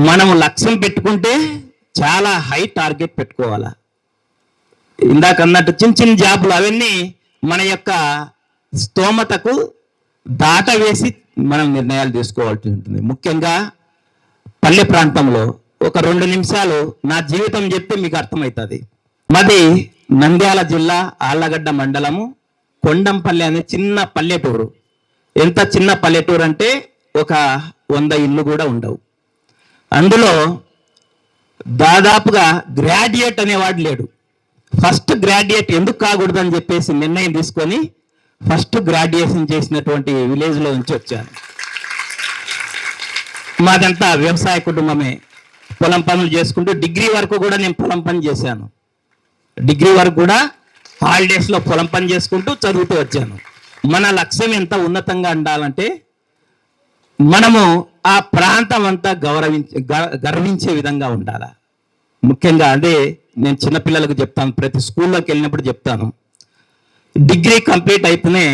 మనం లక్ష్యం పెట్టుకుంటే చాలా హై టార్గెట్ పెట్టుకోవాలా. ఇందాక అన్నట్టు చిన్న చిన్న జాబులు అవన్నీ మన యొక్క స్తోమతకు దాట వేసి మనం నిర్ణయాలు తీసుకోవాల్సి ఉంటుంది. ముఖ్యంగా పల్లె ప్రాంతంలో ఒక 2 నిమిషాలు నా జీవితం చెప్తే మీకు అర్థమవుతుంది. మాది నంద్యాల జిల్లా ఆళ్లగడ్డ మండలము కొండంపల్లి అనే చిన్న పల్లెటూరు. ఎంత చిన్న పల్లెటూరు అంటే ఒక 100 ఇళ్ళు కూడా ఉండవు. అందులో దాదాపుగా గ్రాడ్యుయేట్ అనేవాడు లేడు. ఫస్ట్ గ్రాడ్యుయేట్ ఎందుకు కాకూడదని చెప్పేసి నిర్ణయం తీసుకొని ఫస్ట్ గ్రాడ్యుయేషన్ చేసినటువంటి విలేజ్లో నుంచి వచ్చాను. మాదంతా వ్యవసాయ కుటుంబమే. పొలం పనులు చేసుకుంటూ డిగ్రీ వరకు కూడా నేను పొలం పని చేశాను. డిగ్రీ వరకు కూడా హాలిడేస్లో పొలం పని చేసుకుంటూ చదువుతూ వచ్చాను. మన లక్ష్యం ఎంత ఉన్నతంగా ఉండాలంటే మనము ఆ ప్రాంతం అంతా గర్వించే విధంగా ఉండాలి. ముఖ్యంగా అదే నేను చిన్నపిల్లలకు చెప్తాను, ప్రతి స్కూల్లోకి వెళ్ళినప్పుడు చెప్తాను. డిగ్రీ కంప్లీట్ అయితేనే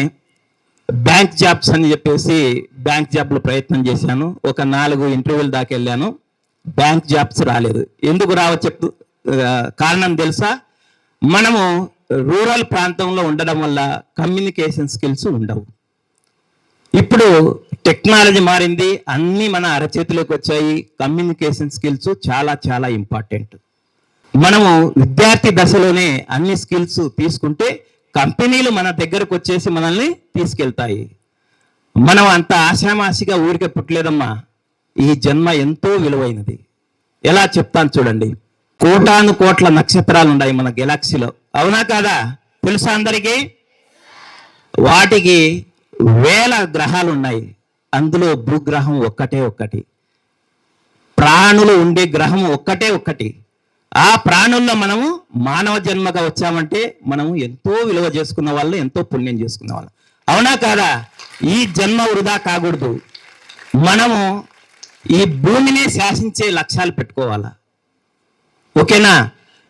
బ్యాంక్ జాబ్స్ అని చెప్పేసి బ్యాంక్ జాబ్లు ప్రయత్నం చేశాను. ఒక 4 ఇంటర్వ్యూల దాకా వెళ్ళాను. బ్యాంక్ జాబ్స్ రాలేదు. ఎందుకు కారణం తెలుసా? మనము రూరల్ ప్రాంతంలో ఉండడం వల్ల కమ్యూనికేషన్ స్కిల్స్ ఉండవు. ఇప్పుడు టెక్నాలజీ మారింది, అన్నీ మన అరచేతిలోకి వచ్చాయి. కమ్యూనికేషన్ స్కిల్స్ చాలా చాలా ఇంపార్టెంట్. మనము విద్యార్థి దశలోనే అన్ని స్కిల్స్ తీసుకుంటే కంపెనీలు మన దగ్గరకు వచ్చేసి మనల్ని తీసుకెళ్తాయి. మనం అంత ఆశామాషిగా ఊరికే పుట్టలేదమ్మా. ఈ జన్మ ఎంతో విలువైనది. ఎలా చెప్తాను చూడండి. కోటాను కోట్ల నక్షత్రాలు ఉన్నాయి మన గెలాక్సీలో, అవునా కాదా? తెలుసా అందరికీ? వాటికి వేల గ్రహాలు ఉన్నాయి. అందులో భూగ్రహం ఒక్కటి. ప్రాణులు ఉండే గ్రహం ఒక్కటి. ఆ ప్రాణుల్లో మనము మానవ జన్మగా వచ్చామంటే మనము ఎంతో విలువ చేసుకున్న వాళ్ళు, ఎంతో పుణ్యం చేసుకున్న వాళ్ళు, అవునా కాదా? ఈ జన్మ వృధా కాకూడదు. మనము ఈ భూమిని శాసించే లక్ష్యాలు పెట్టుకోవాలా. ఓకేనా?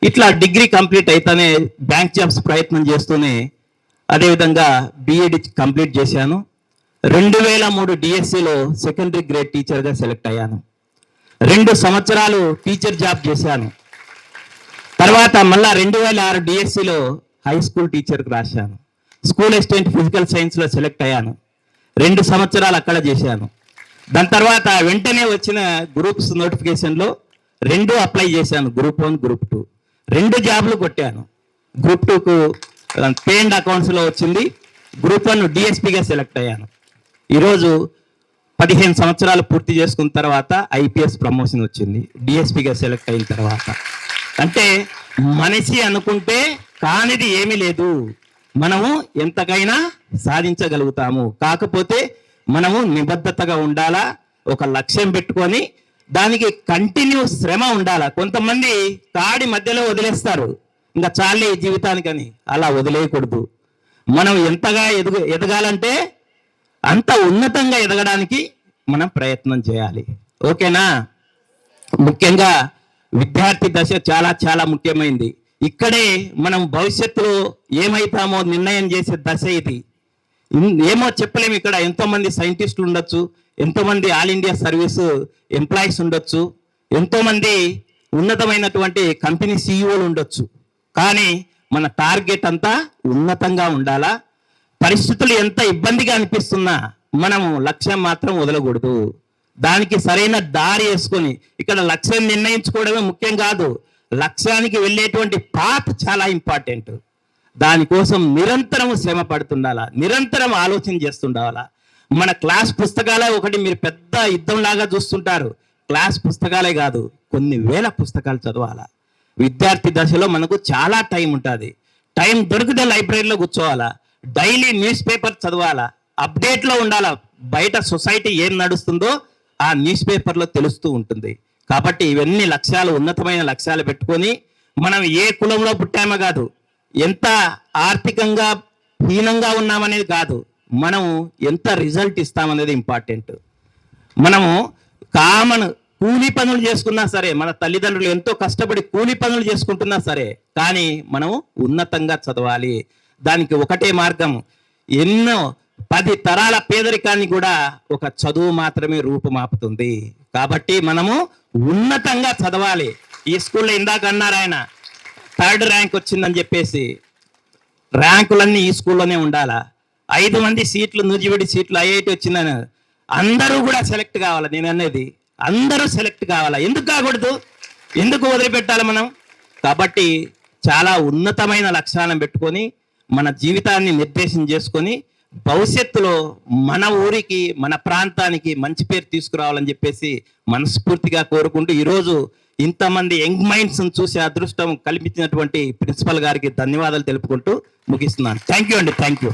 ఇట్లా డిగ్రీ కంప్లీట్ అయితేనే బ్యాంక్ జాబ్స్ ప్రయత్నం చేస్తూనే అదేవిధంగా బిఎడ్ కంప్లీట్ చేశాను. 2003 డిఎస్సిలో సెకండరీ గ్రేడ్ టీచర్గా సెలెక్ట్ అయ్యాను. 2 సంవత్సరాలు టీచర్ జాబ్ చేశాను. తర్వాత మళ్ళా 2006 డిఎస్సిలో హై స్కూల్ టీచర్కి రాశాను. స్కూల్ అసిస్టెంట్ ఫిజికల్ సైన్స్లో సెలెక్ట్ అయ్యాను. 2 సంవత్సరాలు అక్కడ చేశాను. దాని తర్వాత వెంటనే వచ్చిన గ్రూప్స్ నోటిఫికేషన్లో 2 అప్లై చేశాను, గ్రూప్ 1 గ్రూప్ 2. 2 జాబ్లు కొట్టాను. గ్రూప్ 2కు పే అండ్ అకౌంట్స్లో వచ్చింది. గ్రూప్ 1 డిఎస్పీగా సెలెక్ట్ అయ్యాను. ఈరోజు 15 సంవత్సరాలు పూర్తి చేసుకున్న తర్వాత ఐపీఎస్ ప్రమోషన్ వచ్చింది డిఎస్పీగా సెలెక్ట్ అయిన తర్వాత. అంటే మనిషి అనుకుంటే కానిది ఏమీ లేదు. మనము ఎంతకైనా సాధించగలుగుతాము. కాకపోతే మనము నిబద్ధతగా ఉండాలా, ఒక లక్ష్యం పెట్టుకొని దానికి కంటిన్యూ శ్రమ ఉండాలా. కొంతమంది కాడి మధ్యలో వదిలేస్తారు, ఇంకా చాలే జీవితానికని. అలా వదిలేయకూడదు. మనం ఎంతగా ఎదగాలంటే అంత ఉన్నతంగా ఎదగడానికి మనం ప్రయత్నం చేయాలి. ఓకేనా? ముఖ్యంగా విద్యార్థి దశ చాలా చాలా ముఖ్యమైనది. ఇక్కడే మనం భవిష్యత్తులో ఏమైతామో నిర్ణయం చేసే దశ ఇది. ఏమో చెప్పలేము. ఇక్కడ ఎంతోమంది సైంటిస్టులు ఉండొచ్చు, ఎంతోమంది ఆల్ ఇండియా సర్వీస్ ఎంప్లాయీస్ ఉండొచ్చు, ఎంతోమంది ఉన్నతమైనటువంటి కంపెనీ సీఈఓలు ఉండొచ్చు. కానీ మన టార్గెట్ అంతా ఉన్నతంగా ఉండాలా. పరిస్థితులు ఎంత ఇబ్బందిగా అనిపిస్తున్నా మనము లక్ష్యం మాత్రం వదలకూడదు. దానికి సరైన దారి వేసుకొని, ఇక్కడ లక్ష్యం నిర్ణయించుకోవడమే ముఖ్యం కాదు, లక్ష్యానికి వెళ్ళేటువంటి పాత్ చాలా ఇంపార్టెంట్. దానికోసం నిరంతరం శ్రమ పడుతుండాలా, నిరంతరం ఆలోచన చేస్తుండాలా. మన క్లాస్ పుస్తకాలే ఒకటి మీరు పెద్ద యుద్ధంలాగా చూస్తుంటారు. క్లాస్ పుస్తకాలే కాదు, కొన్ని వేల పుస్తకాలు చదవాలా. విద్యార్థి దశలో మనకు చాలా టైం ఉంటుంది. టైం దొరికితే లైబ్రరీలో కూర్చోవాలా, డైలీ న్యూస్ పేపర్ చదవాలా, అప్డేట్లో ఉండాలా. బయట సొసైటీ ఏం నడుస్తుందో ఆ న్యూస్ పేపర్లో తెలుస్తూ ఉంటుంది. కాబట్టి ఇవన్నీ లక్ష్యాలు, ఉన్నతమైన లక్ష్యాలు పెట్టుకొని మనం ఏ కులంలో పుట్టామో కాదు, ఎంత ఆర్థికంగా హీనంగా ఉన్నామనేది కాదు, మనం ఎంత రిజల్ట్ ఇస్తామనేది ఇంపార్టెంట్. మనము కామన్ కూలీ పనులు చేసుకున్నా సరే, మన తల్లిదండ్రులు ఎంతో కష్టపడి కూలీ పనులు చేసుకుంటున్నా సరే, కానీ మనం ఉన్నతంగా చదవాలి. దానికి ఒకటే మార్గం. ఎన్నో 10 తరాల పేదరికాన్ని కూడా ఒక చదువు మాత్రమే రూపుమాపుతుంది. కాబట్టి మనము ఉన్నతంగా చదవాలి. ఈ స్కూల్లో ఇందాక అన్నారు ఆయన 3rd ర్యాంక్ వచ్చిందని చెప్పేసి, ర్యాంకులన్నీ ఈ స్కూల్లోనే ఉండాలా? 5 మంది సీట్లు, నూజివీడి సీట్లు ఐఐటి వచ్చిందని అందరూ కూడా సెలెక్ట్ కావాలా? నేను అనేది అందరూ సెలెక్ట్ కావాలా? ఎందుకు కాకూడదు? ఎందుకు వదిలిపెట్టాలి మనం? కాబట్టి చాలా ఉన్నతమైన లక్ష్యాలను పెట్టుకొని మన జీవితాన్ని నిర్దేశం చేసుకొని భవిష్యత్తులో మన ఊరికి, మన ప్రాంతానికి మంచి పేరు తీసుకురావాలని చెప్పేసి మనస్ఫూర్తిగా కోరుకుంటూ ఈరోజు ఇంతమంది యంగ్ మైండ్స్ చూసే అదృష్టం కల్పించినటువంటి ప్రిన్సిపల్ గారికి ధన్యవాదాలు తెలుపుకుంటూ ముగిస్తున్నాను. థ్యాంక్ యూ అండి. Thank you.